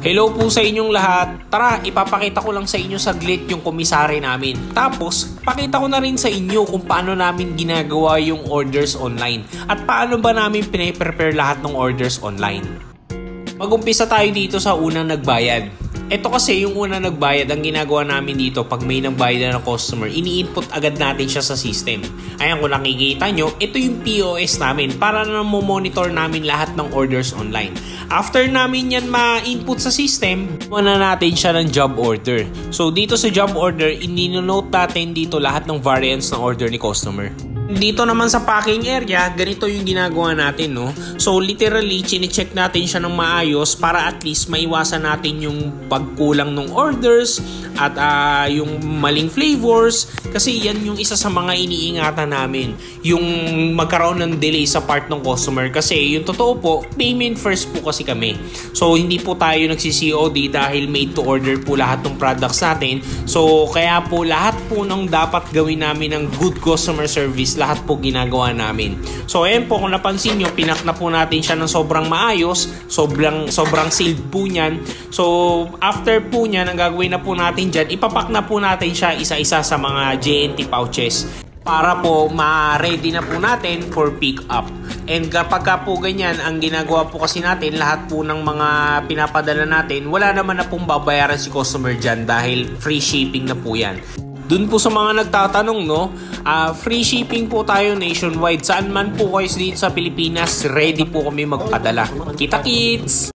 Hello po sa inyong lahat. Tara, ipapakita ko lang sa inyo saglit yung komisari namin. Tapos, pakita ko na rin sa inyo kung paano namin ginagawa yung orders online. At paano ba namin pine-prepare lahat ng orders online. Mag-umpisa tayo dito sa unang nagbayad. Ito kasi yung unang nagbayad, ang ginagawa namin dito pag may nagbayad na customer, ini-input agad natin siya sa system. Ayan, kung nakikita nyo, ito yung POS namin para na monitor namin lahat ng orders online. After namin yan ma-input sa system, muna natin siya ng job order. So dito sa job order, ini-note natin dito lahat ng variants ng order ni customer. Dito naman sa packing area, ganito yung ginagawa natin, no? So literally, chine-check natin siya ng maayos para at least maiwasan natin yung pagkulang ng orders at yung maling flavors, kasi yan yung isa sa mga iniingatan namin, yung magkaroon ng delay sa part ng customer. Kasi yung totoo po, payment first po kasi kami. So hindi po tayo nagsi-COD dahil made to order po lahat ng products natin. So kaya po lahat po ng dapat gawin namin ng good customer service, lahat po ginagawa namin. So ayan po, kung napansin nyo, pinak na po natin siya ng sobrang maayos, sobrang sealed po niyan. So after po niyan, ang gagawin na po natin dyan, ipapak na po natin siya isa-isa sa mga JNT pouches para po ma-ready na po natin for pick up. And kapag po ganyan, ang ginagawa po kasi natin, lahat po ng mga pinapadala natin, wala naman na pong babayaran si customer dyan dahil free shipping na po yan. Dun po sa mga nagtatanong, no, free shipping po tayo nationwide. Saan man po kayo dito sa Pilipinas, ready po kami magpadala. Kita kits!